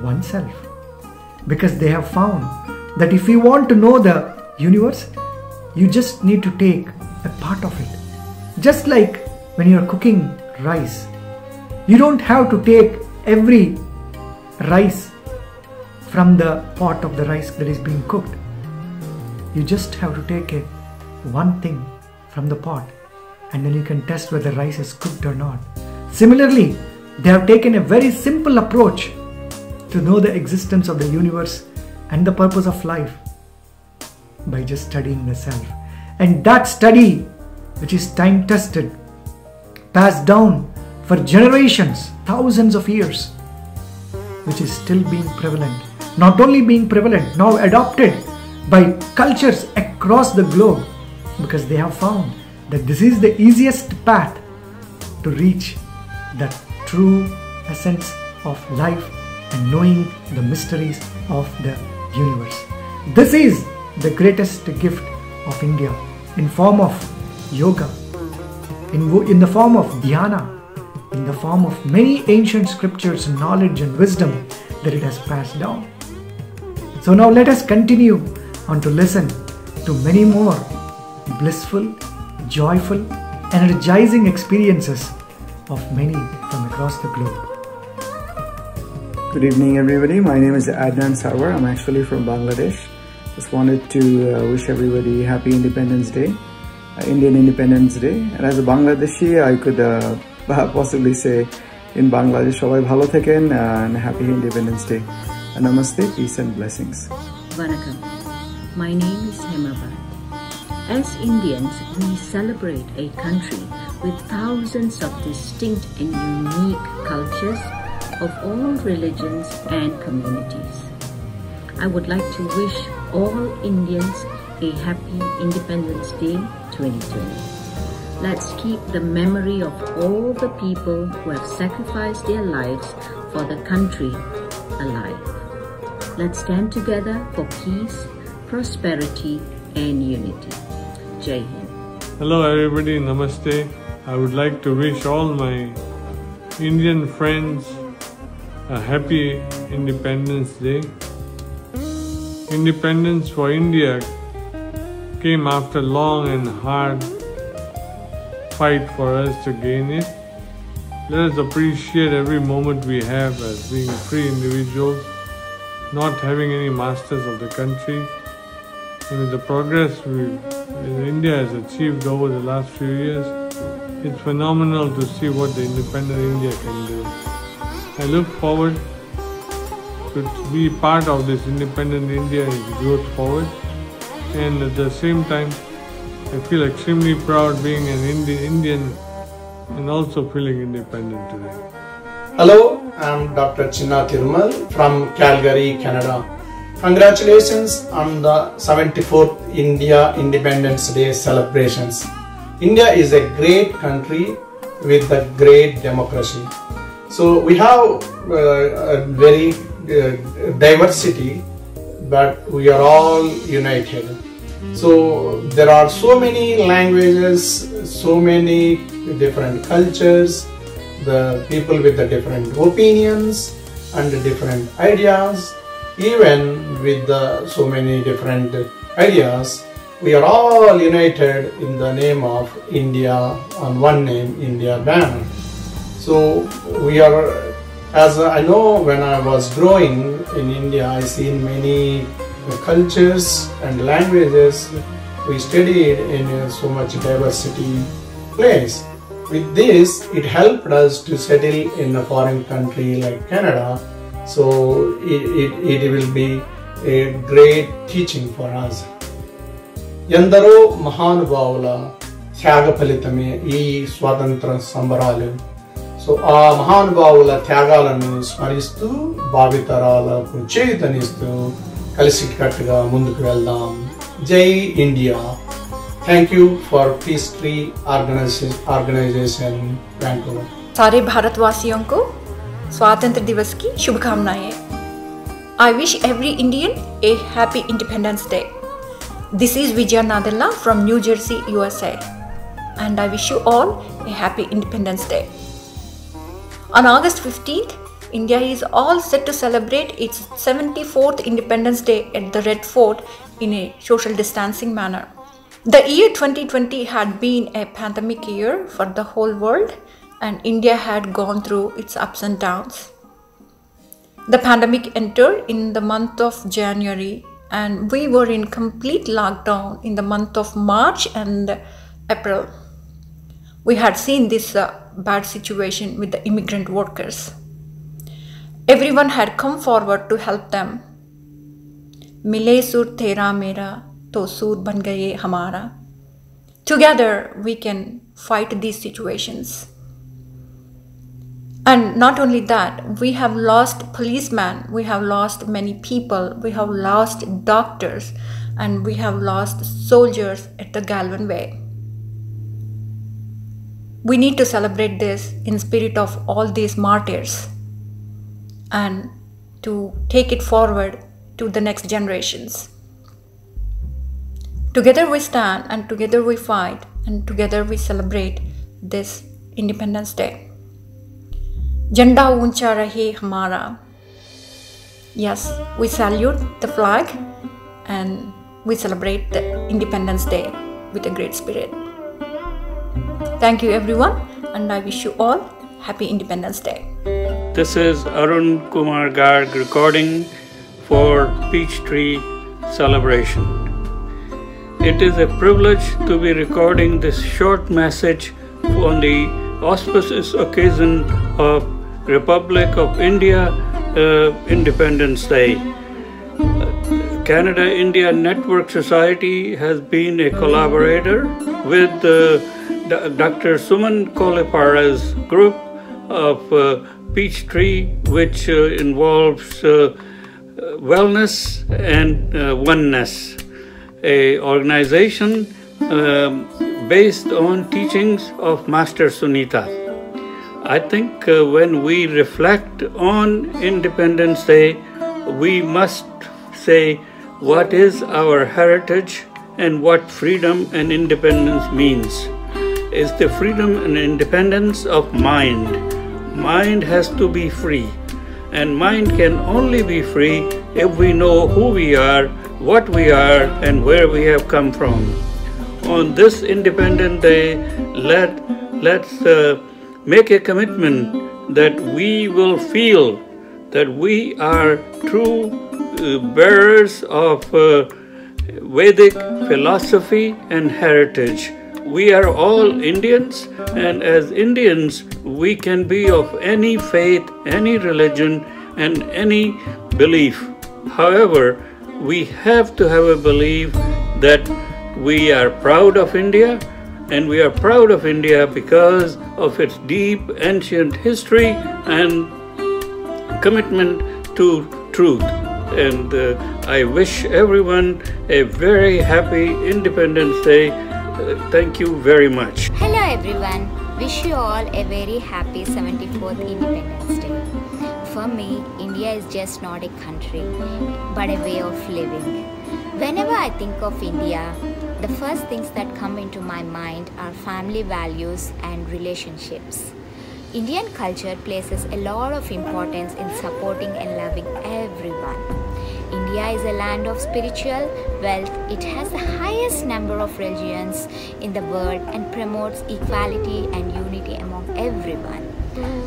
oneself, because they have found that if you want to know the universe, you just need to take a part of it. Just like when you are cooking rice, you don't have to take every rice from the pot of the rice that is being cooked. You just have to take one thing from the pot, and then you can test whether rice is cooked or not. Similarly, they have taken a very simple approach to know the existence of the universe and the purpose of life by just studying the self. And that study, which is time tested, passed down for generations, thousands of years, which is still being prevalent. Not only being prevalent, now adopted by cultures across the globe, because they have found that this is the easiest path to reach the true essence of life and knowing the mysteries of the universe. This is the greatest gift of India in form of yoga, in the form of dhyana, in the form of many ancient scriptures, knowledge and wisdom that it has passed down. So now let us continue on to listen to many more blissful, joyful, energizing experiences of many from across the globe. Good evening everybody, my name is Adnan Sarwar. I'm actually from Bangladesh. Just wanted to wish everybody happy Independence Day, Indian Independence Day. And as a Bangladeshi, I could possibly say in Bangladesh, সবাই ভালো থাকেন and happy Independence Day. And namaste, peace and blessings. Vanakkam. My name is Hemaba. As Indians, we celebrate a country with thousands of distinct and unique cultures of all religions and communities. I would like to wish all Indians a happy Independence Day 2020. Let's keep the memory of all the people who have sacrificed their lives for the country alive. Let's stand together for peace, prosperity and unity. Jai Hind. Hello everybody, namaste. I would like to wish all my Indian friends a happy Independence Day. Independence for India came after long and hard fight for us to gain it. Let us appreciate every moment we have as being free individuals, not having any masters of the country. And with the progress India has achieved over the last few years, it's phenomenal to see what the independent India can do. I look forward to be part of this independent India as it goes forward, and at the same time I feel extremely proud being an Indian and also feeling independent today. Hello, I'm Dr. Chinna Thirumal from Calgary, Canada. Congratulations on the 74th India Independence Day celebrations. India is a great country with a great democracy. So we have a very diversity, but we are all united. So there are so many languages, so many different cultures, the people with the different opinions and the different ideas. Even with so many different ideas, we are all united in the name of India, on one name, India banner. So we are, as I know, when I was growing in India, I seen many cultures and languages. We studied in so much diversity place. With this, it helped us to settle in a foreign country like Canada. So it will be a great teaching for us. Yandaro Mahanubhavula Thyaga Phalitame ee Swatantra Sambaralu. So aa Mahanubhavula Thyagalannu smaristu Bhavitaraలకు చేయూతనిస్తూ కలిసికట్టుగా ముందుకు వెళ్దాం. Jai India. Thank you for Peace Tree Organization Vancouver. सारे भारतवासियों को स्वतंत्र दिवस की शुभकामनाएं. I wish every Indian a happy Independence Day. This is Vijaya Nadella from New Jersey, USA, and I wish you all a happy Independence Day. On August 15th, India is all set to celebrate its 74th Independence Day at the Red Fort in a social distancing manner. The year 2020 had been a pandemic year for the whole world, and India had gone through its ups and downs. The pandemic entered in the month of January, and we were in complete lockdown in the month of March and April. We had seen this bad situation with the immigrant workers. Everyone had come forward to help them. Mile sur tera mera, to sur ban gaye hamara. Together we can fight these situations. And not only that, we have lost policemen, we have lost many people, we have lost doctors, and we have lost soldiers at the Galvan Way. We need to celebrate this in spirit of all these martyrs and to take it forward to the next generations. Together we stand, and together we fight, and together we celebrate this Independence Day. Janda uncha rahe hamara. Yes, we salute the flag and we celebrate the Independence Day with a great spirit. Thank you everyone, and I wish you all Happy Independence Day. This is Arun Kumar Garg recording for Peachtree Celebration. It is a privilege to be recording this short message on the auspicious occasion of Republic of India Independence Day. Canada-India Network Society has been a collaborator with Dr. Suman Kolipara's group of Peachtree, which involves wellness and oneness, a organization based on teachings of Master Sunita. I think when we reflect on Independence Day, we must say what is our heritage and what freedom and independence means. Is the freedom and independence of mind. Mind has to be free, and mind can only be free if we know who we are, what we are, and where we have come from. On this Independence Day, let's make a commitment that we will feel that we are true bearers of Vedic philosophy and heritage. We are all Indians, and as Indians, we can be of any faith, any religion, and any belief. However, we have to have a belief that we are proud of India, and we are proud of India because of its deep ancient history and commitment to truth. And I wish everyone a very happy Independence Day. Thank you very much. Hello everyone. Wish you all a very happy 74th Independence Day. For me, India is just not a country, but a way of living. Whenever I think of India, the first things that come into my mind are family values and relationships. Indian culture places a lot of importance in supporting and loving everyone. India is a land of spiritual wealth. It has the highest number of religions in the world and promotes equality and unity among everyone.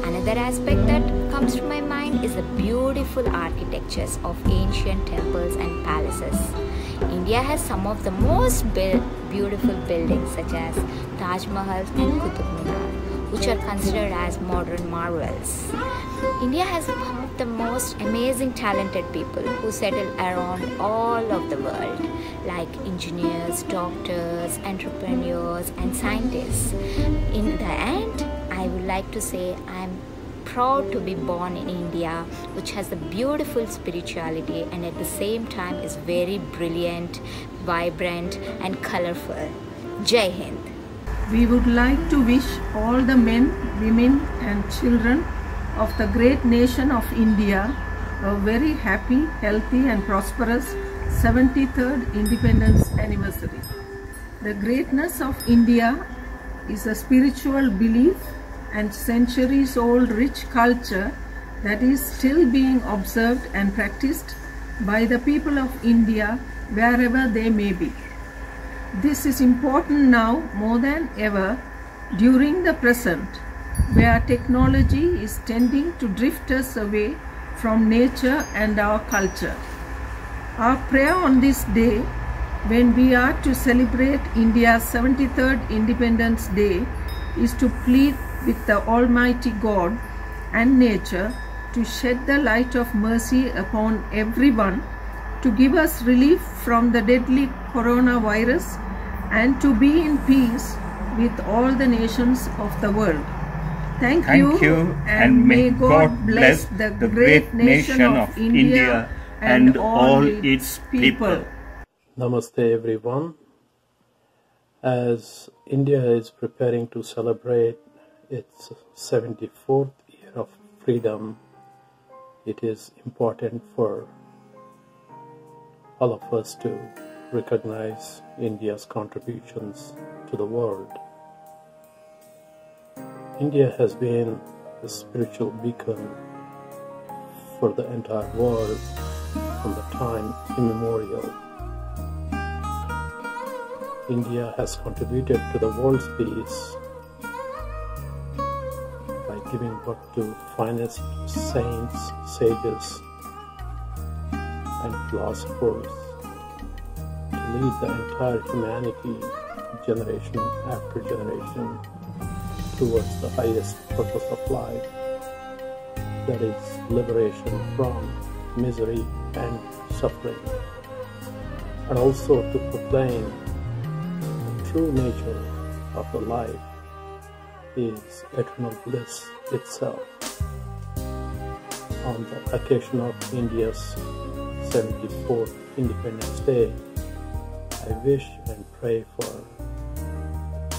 Another aspect that comes to my mind is the beautiful architectures of ancient temples and palaces. India has some of the most beautiful buildings such as Taj Mahal and Qutub Minar, which are considered as modern marvels. India has some of the most amazing talented people who settle around all of the world, like engineers, doctors, entrepreneurs, and scientists. In the end, I would like to say I am proud to be born in India, which has the beautiful spirituality and at the same time is very brilliant, vibrant, and colorful. Jai Hind. We would like to wish all the men, women and children of the great nation of India a very happy, healthy and prosperous 73rd Independence Anniversary. The greatness of India is a spiritual belief and centuries-old rich culture that is still being observed and practiced by the people of India wherever they may be. This is important now more than ever during the present, where technology is tending to drift us away from nature and our culture. Our prayer on this day, when we are to celebrate India's 73rd Independence Day, is to plead with the Almighty God and nature to shed the light of mercy upon everyone, to give us relief from the deadly coronavirus, and to be in peace with all the nations of the world. Thank you, and may God bless the great nation of India and all its people. Namaste everyone. As India is preparing to celebrate its 74th year of freedom, it is important for all of us to recognize India's contributions to the world. India has been a spiritual beacon for the entire world from the time immemorial. India has contributed to the world's peace by giving birth to finest saints, sages, and philosophers to lead the entire humanity, generation after generation, towards the highest purpose of life, that is liberation from misery and suffering, and also to proclaim the true nature of the life is eternal bliss itself. On the occasion of India's 74th Independence Day, I wish and pray for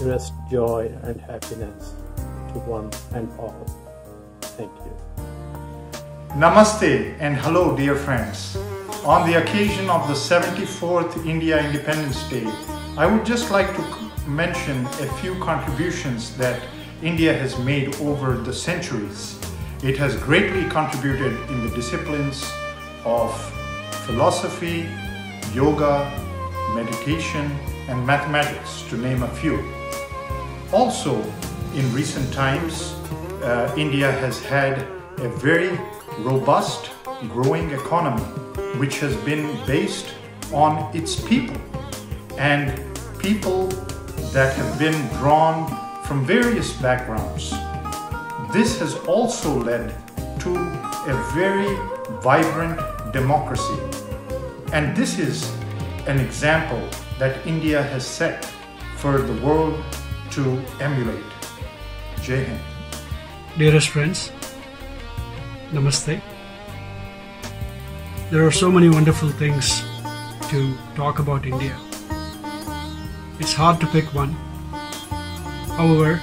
rest, joy and happiness to one and all. Thank you. Namaste and hello dear friends. On the occasion of the 74th India Independence Day, I would just like to mention a few contributions that India has made over the centuries. It has greatly contributed in the disciplines of philosophy, yoga, meditation and mathematics, to name a few. Also, in recent times, India has had a very robust, growing economy, which has been based on its people, and people that have been drawn from various backgrounds. This has also led to a very vibrant democracy, and this is an example that India has set for the world to emulate. Jai Hind. Dearest friends, Namaste. There are so many wonderful things to talk about India. It's hard to pick one. However,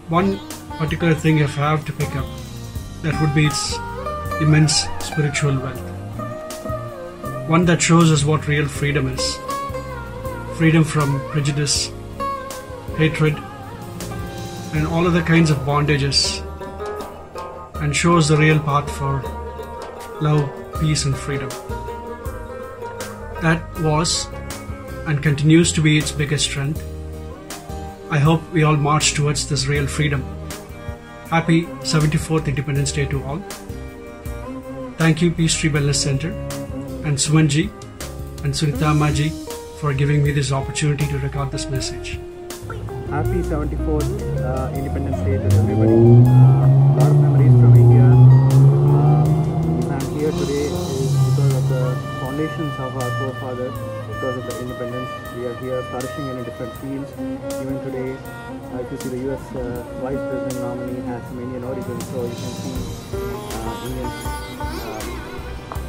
one particular thing if I have to pick up, that would be its immense spiritual wealth. One that shows us what real freedom is. Freedom from prejudice, hatred, and all other kinds of bondages, and shows the real path for love, peace and freedom. That was and continues to be its biggest strength. I hope we all march towards this real freedom. Happy 74th Independence Day to all. Thank you Peace Tree Wellness Center and Sumanji and Sunita Maji for giving me this opportunity to record this message. Happy 74th Independence Day to everybody. A lot of memories from India. If I'm here today is because of the foundations of our forefathers, because of the independence. We are here flourishing in different fields. Even today, if you see the US Vice President nominee has some Indian origin, so you can see Indians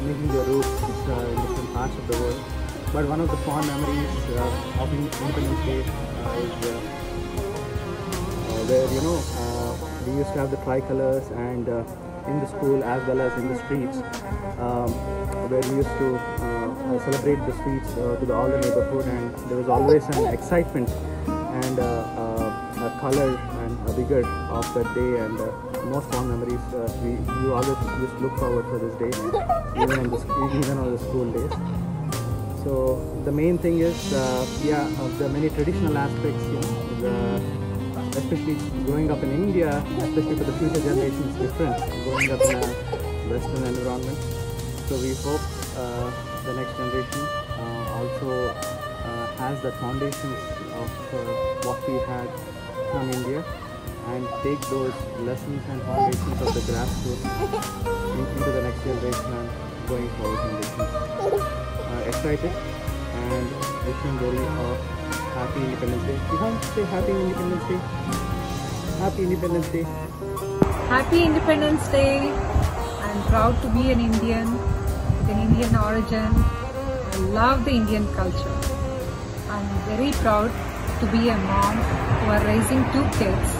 making their roots in different parts of the world. But one of the fond memories of Independence Day is where we used to have the tricolors, and in the school as well as in the streets, where we used to celebrate the streets to all the neighborhood, and there was always an excitement and a color and bigger of that day, and most fond memories. You always just look forward for this day, even on the school days. So the main thing is, the many traditional aspects, especially growing up in India, especially for the future generations, different growing up in a Western environment. So we hope the next generation also has the foundations of what we had from India, and take those lessons and foundations of the grassroots into the next generation and going forward generations. Excited and wishing very happy Independence Day. You can't say Happy Independence Day. Happy Independence Day. Happy Independence Day. I'm proud to be an Indian with an Indian origin. I love the Indian culture. I'm very proud to be a mom who are raising 2 kids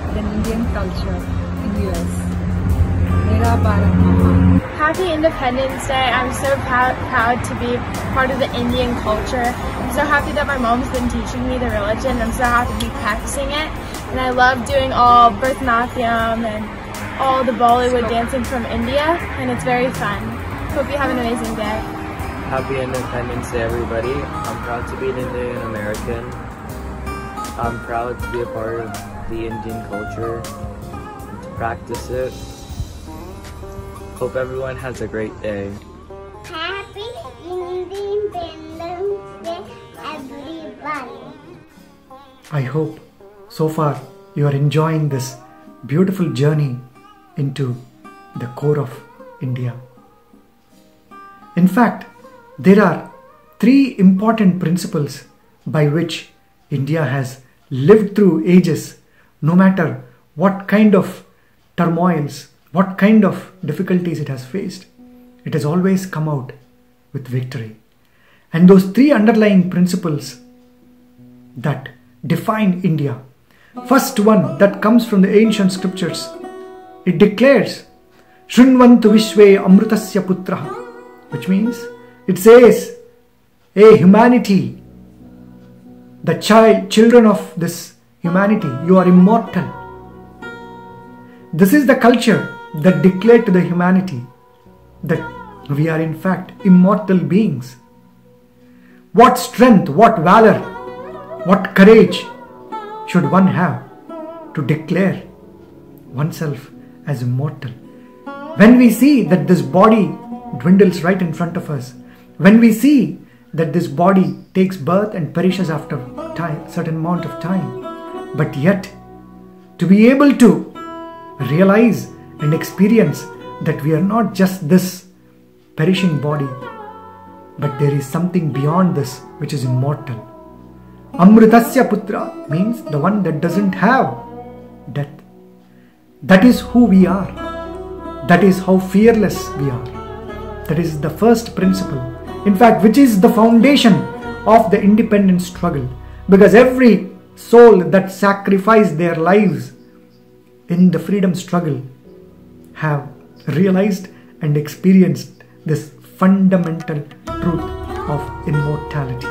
with an Indian culture in US. Mera Bharat Mahan. Happy Independence Day. I'm so proud to be part of the Indian culture. I'm so happy that my mom's been teaching me the religion. I'm so happy to be practicing it. And I love doing all Bharatanatyam and all the Bollywood dancing from India. And it's very fun. Hope you have an amazing day. Happy Independence Day, everybody. I'm proud to be an Indian American. I'm proud to be a part of the Indian culture and to practice it. Hope everyone has a great day. Happy Independence Day, everybody. I hope so far you are enjoying this beautiful journey into the core of India. In fact, there are 3 important principles by which India has lived through ages, no matter what kind of turmoils, what kind of difficulties it has faced. It has always come out with victory. And those 3 underlying principles that define India. First one that comes from the ancient scriptures. It declares, Shrunvantu Vishve Amrutasya Putraha, which means it says, hey humanity, the children of this humanity, you are immortal. This is the culture that declared to the humanity that we are in fact immortal beings. What strength, what valor, what courage should one have to declare oneself as immortal? When we see that this body dwindles right in front of us, when we see that this body takes birth and perishes after time, certain amount of time, but yet to be able to realize and experience that we are not just this perishing body, but there is something beyond this which is immortal. Amrutasya Putra means the one that doesn't have death. That is who we are. That is how fearless we are. That is the first principle. In fact, which is the foundation of the independence struggle. Because every soul that sacrificed their lives in the freedom struggle have realized and experienced this fundamental truth of immortality.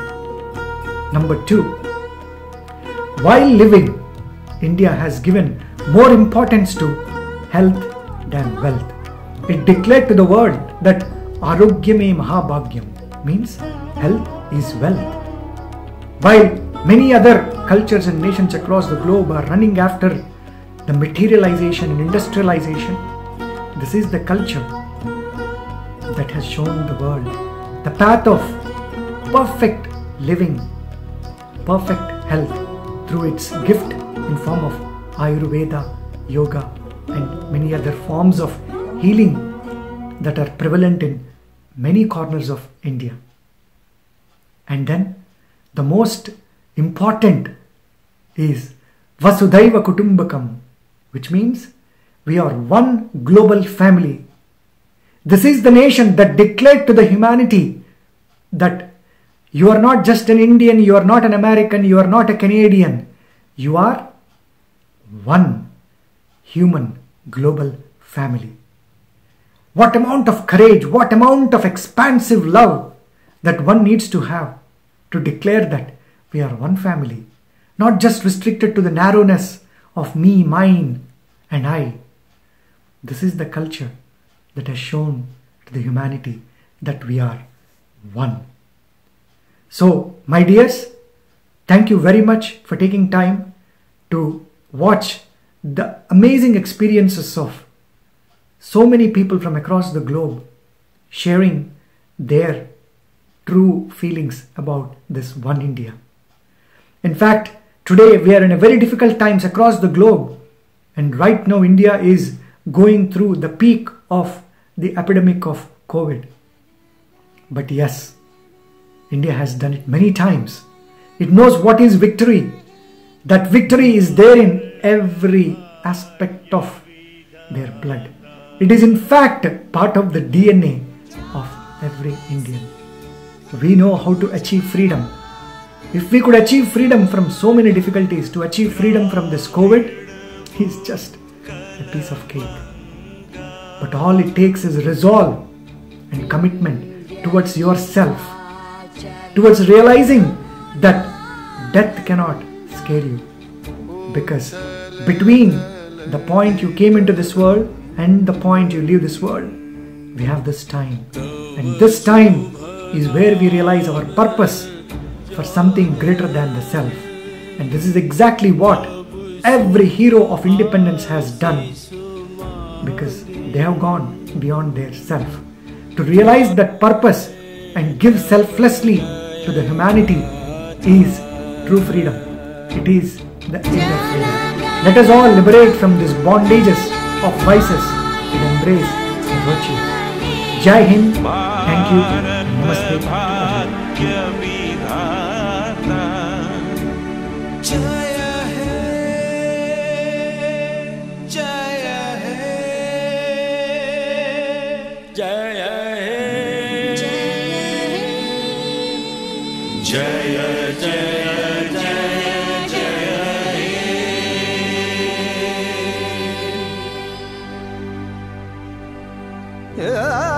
Number 2, while living, India has given more importance to health than wealth. It declared to the world that Arogyame Mahabhagyam means health is wealth. While many other cultures and nations across the globe are running after the materialization and industrialization, this is the culture that has shown the world the path of perfect living, perfect health through its gift in form of Ayurveda, yoga and many other forms of healing that are prevalent in many corners of India. And then the most important is Vasudhaiva Kutumbakam, which means we are one global family. This is the nation that declared to the humanity that you are not just an Indian, you are not an American, you are not a Canadian. You are one human global family. What amount of courage, what amount of expansive love that one needs to have to declare that we are one family, not just restricted to the narrowness of me, mine, and I. This is the culture that has shown to the humanity that we are one. So, my dears, thank you very much for taking time to watch the amazing experiences of so many people from across the globe sharing their true feelings about this one India. In fact, today we are in a very difficult times across the globe, and right now India is going through the peak of the epidemic of COVID. But yes, India has done it many times. It knows what is victory. That victory is there in every aspect of their blood. It is in fact part of the DNA of every Indian. We know how to achieve freedom. If we could achieve freedom from so many difficulties, to achieve freedom from this COVID is just a piece of cake. But all it takes is resolve and commitment towards yourself, towards realizing that death cannot scare you. Because between the point you came into this world and the point you leave this world, we have this time. And this time is where we realize our purpose for something greater than the self. And this is exactly what every hero of independence has done, because they have gone beyond their self to realize that purpose and give selflessly to the humanity is true freedom. It is the end of freedom. Let us all liberate from these bondages of vices and embrace virtue. Jai Hind. Thank you. Namaste. Yeah.